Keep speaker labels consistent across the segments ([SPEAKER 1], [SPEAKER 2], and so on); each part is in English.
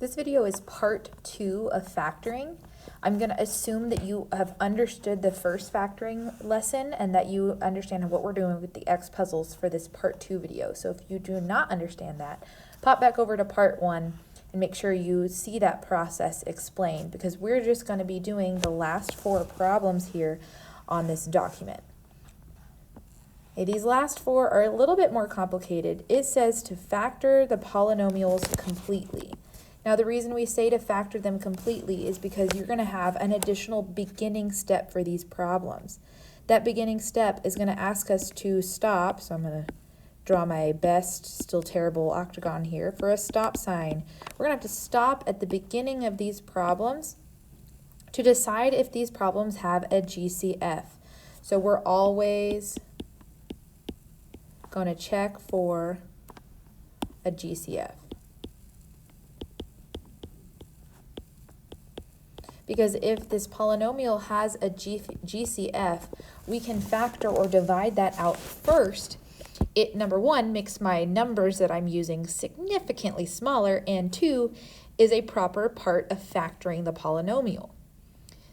[SPEAKER 1] This video is part 2 of factoring. I'm going to assume that you have understood the first factoring lesson and that you understand what we're doing with the X puzzles for this part 2 video. So if you do not understand that, pop back over to part 1 and make sure you see that process explained, because we're just going to be doing the last 4 problems here on this document. Okay, these last 4 are a little bit more complicated. It says to factor the polynomials completely. Now, the reason we say to factor them completely is because you're going to have an additional beginning step for these problems. That beginning step is going to ask us to stop, so I'm going to draw my best, still terrible octagon here for a stop sign. We're going to have to stop at the beginning of these problems to decide if these problems have a GCF. So we're always going to check for a GCF. Because if this polynomial has a GCF, we can factor or divide that out first. It, number one, makes my numbers that I'm using significantly smaller, and 2, is a proper part of factoring the polynomial.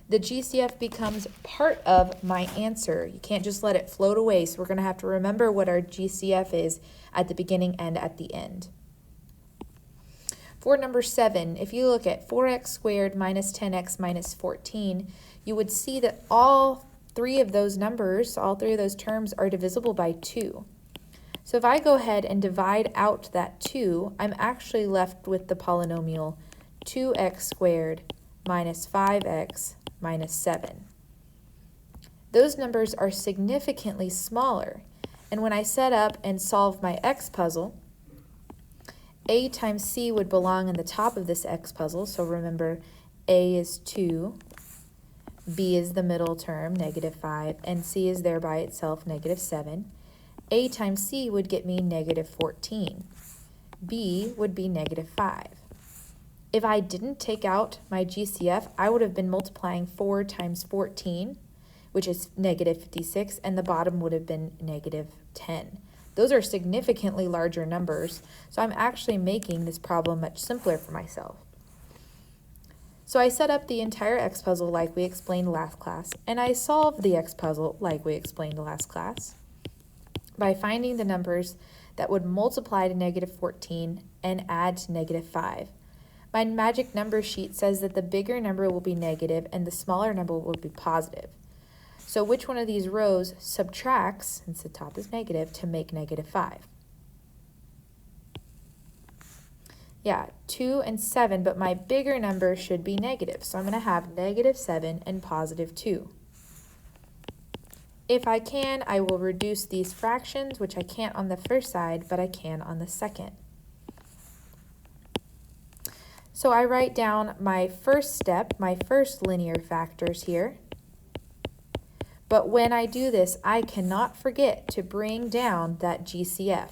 [SPEAKER 1] The GCF becomes part of my answer. You can't just let it float away, so we're going to have to remember what our GCF is at the beginning and at the end. For number 7, if you look at 4x squared minus 10x minus 14, you would see that all 3 of those numbers, all 3 of those terms are divisible by 2. So if I go ahead and divide out that 2, I'm actually left with the polynomial 2x squared minus 5x minus 7. Those numbers are significantly smaller, and when I set up and solve my x puzzle, a times c would belong in the top of this x puzzle, so remember a is 2, b is the middle term, negative 5, and c is there by itself, negative 7. A times c would get me negative 14. b would be negative 5. If I didn't take out my GCF, I would have been multiplying 4 times 14, which is negative 56, and the bottom would have been negative 10. Those are significantly larger numbers, so I'm actually making this problem much simpler for myself. So I set up the entire X puzzle like we explained last class, and I solved the X puzzle like we explained last class by finding the numbers that would multiply to negative 14 and add to negative 5. My magic number sheet says that the bigger number will be negative and the smaller number will be positive. So which one of these rows subtracts, since the top is negative, to make negative 5? Yeah, 2 and 7, but my bigger number should be negative. So I'm going to have negative 7 and positive 2. If I can, I will reduce these fractions, which I can't on the first side, but I can on the second. So I write down my first step, my first linear factors here. But when I do this, I cannot forget to bring down that GCF.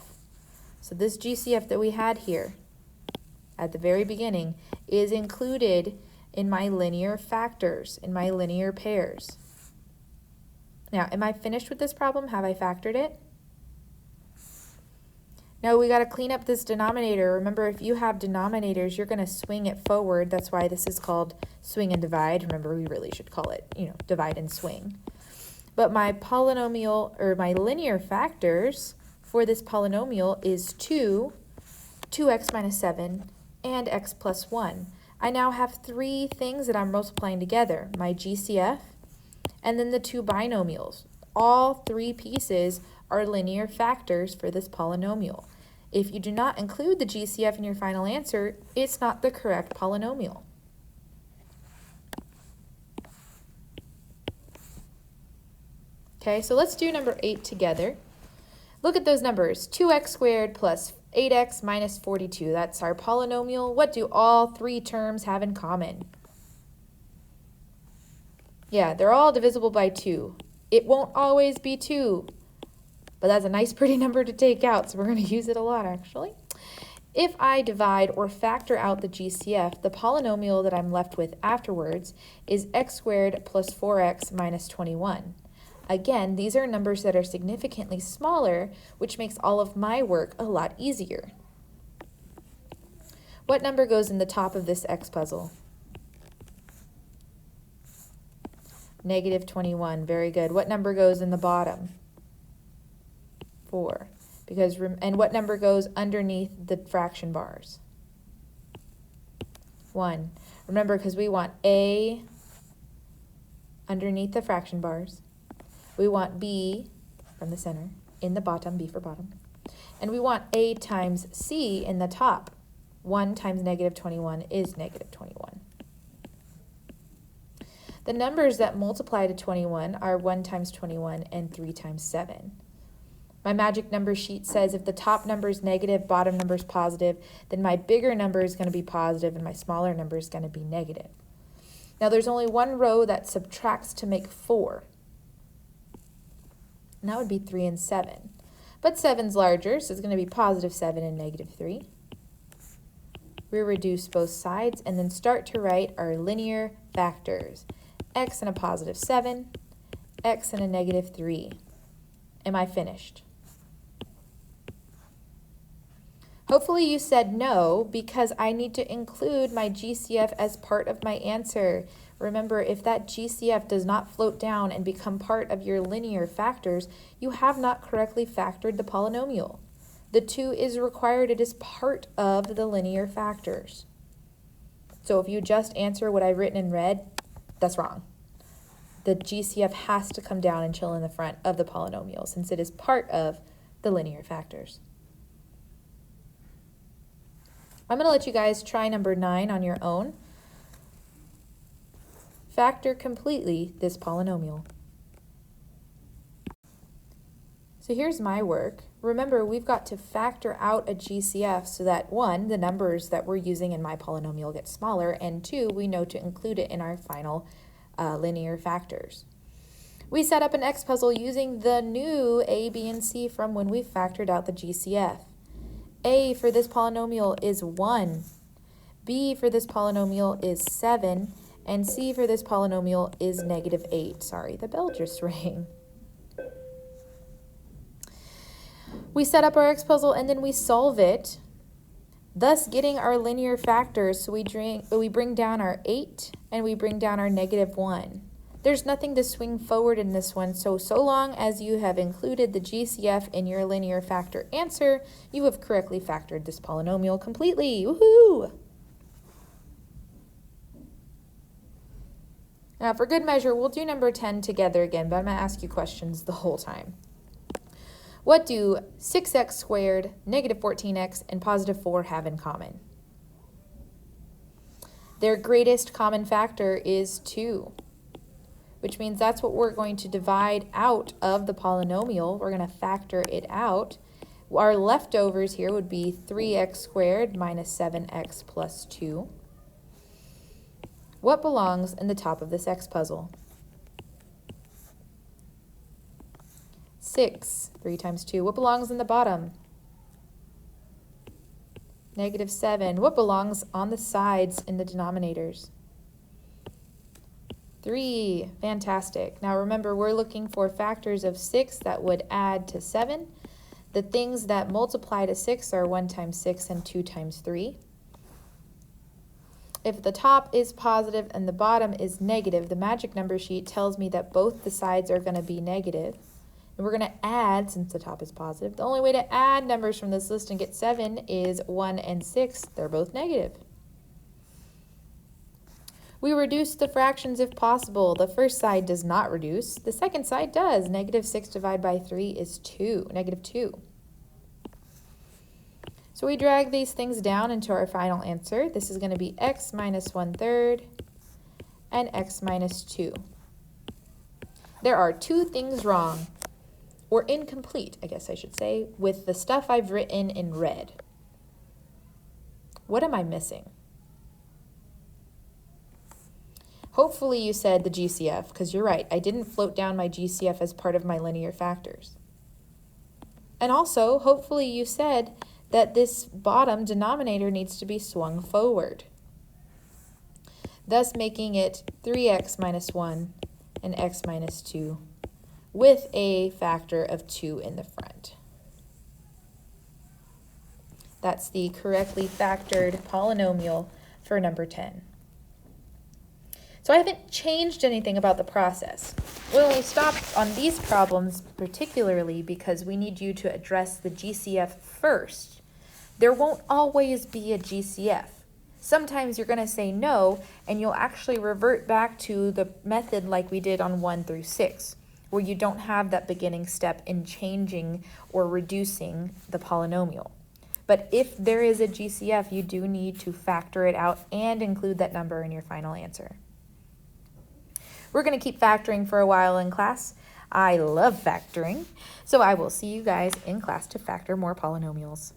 [SPEAKER 1] So this GCF that we had here at the very beginning is included in my linear factors, in my linear pairs. Now, am I finished with this problem? Have I factored it? No, we got to clean up this denominator. Remember, if you have denominators, you're going to swing it forward. That's why this is called swing and divide. Remember, we really should call it, divide and swing. But my polynomial, or my linear factors for this polynomial is 2, 2x minus 7, and x plus 1. I now have 3 things that I'm multiplying together, my GCF, and then the 2 binomials. All 3 pieces are linear factors for this polynomial. If you do not include the GCF in your final answer, it's not the correct polynomial. Okay, so let's do number 8 together. Look at those numbers, 2x squared plus 8x minus 42. That's our polynomial. What do all 3 terms have in common? Yeah, they're all divisible by 2. It won't always be 2, but that's a nice pretty number to take out, so we're going to use it a lot actually. If I divide or factor out the GCF, the polynomial that I'm left with afterwards is x squared plus 4x minus 21. Again, these are numbers that are significantly smaller, which makes all of my work a lot easier. What number goes in the top of this x puzzle? Negative 21. Very good. What number goes in the bottom? 4. And what number goes underneath the fraction bars? 1. Remember, because we want A underneath the fraction bars. We want B from the center in the bottom, B for bottom. And we want A times C in the top. 1 times negative 21 is negative 21. The numbers that multiply to 21 are 1 times 21 and 3 times 7. My magic number sheet says if the top number is negative, bottom number is positive, then my bigger number is going to be positive and my smaller number is going to be negative. Now there's only one row that subtracts to make 4. And that would be 3 and 7. But 7's larger, so it's going to be positive 7 and negative 3. We reduce both sides and then start to write our linear factors. X and a positive 7, x and a negative 3. Am I finished? Hopefully you said no, because I need to include my GCF as part of my answer. Remember, if that GCF does not float down and become part of your linear factors, you have not correctly factored the polynomial. The 2 is required. It is part of the linear factors. So if you just answer what I've written in red, that's wrong. The GCF has to come down and chill in the front of the polynomial since it is part of the linear factors. I'm going to let you guys try number 9 on your own. Factor completely this polynomial. So here's my work. Remember, we've got to factor out a GCF so that 1, the numbers that we're using in my polynomial get smaller, and 2, we know to include it in our final linear factors. We set up an X puzzle using the new A, B, and C from when we factored out the GCF. A for this polynomial is 1, B for this polynomial is 7, and C for this polynomial is negative 8. Sorry, the bell just rang. We set up our X puzzle and then we solve it, thus getting our linear factors. So we bring down our 8 and we bring down our negative 1. There's nothing to swing forward in this one, so long as you have included the GCF in your linear factor answer, you have correctly factored this polynomial completely. Woohoo! Now for good measure, we'll do number 10 together again, but I'm going to ask you questions the whole time. What do 6x squared, negative 14x, and positive 4 have in common? Their greatest common factor is 2, which means that's what we're going to divide out of the polynomial. We're going to factor it out. Our leftovers here would be 3x squared minus 7x plus 2. What belongs in the top of this X puzzle? 6, 3 times 2. What belongs in the bottom? Negative 7. What belongs on the sides in the denominators? 3. Fantastic. Now remember, we're looking for factors of 6 that would add to 7. The things that multiply to 6 are 1 times 6 and 2 times 3. If the top is positive and the bottom is negative, the magic number sheet tells me that both the sides are going to be negative. And we're going to add, since the top is positive, the only way to add numbers from this list and get 7 is 1 and 6. They're both negative. We reduce the fractions if possible. The first side does not reduce. The second side does. Negative 6 divided by 3 is 2, negative 2. So we drag these things down into our final answer. This is going to be x minus 1/3 and x minus 2. There are 2 things wrong, or incomplete, I guess I should say, with the stuff I've written in red. What am I missing? Hopefully you said the GCF, because you're right, I didn't float down my GCF as part of my linear factors. And also, hopefully you said that this bottom denominator needs to be swung forward, thus making it 3x minus 1 and x minus 2 with a factor of 2 in the front. That's the correctly factored polynomial for number 10. So I haven't changed anything about the process. We only stopped on these problems particularly because we need you to address the GCF first. There won't always be a GCF. Sometimes you're going to say no, and you'll actually revert back to the method like we did on 1 through 6, where you don't have that beginning step in changing or reducing the polynomial. But if there is a GCF, you do need to factor it out and include that number in your final answer. We're going to keep factoring for a while in class. I love factoring, so I will see you guys in class to factor more polynomials.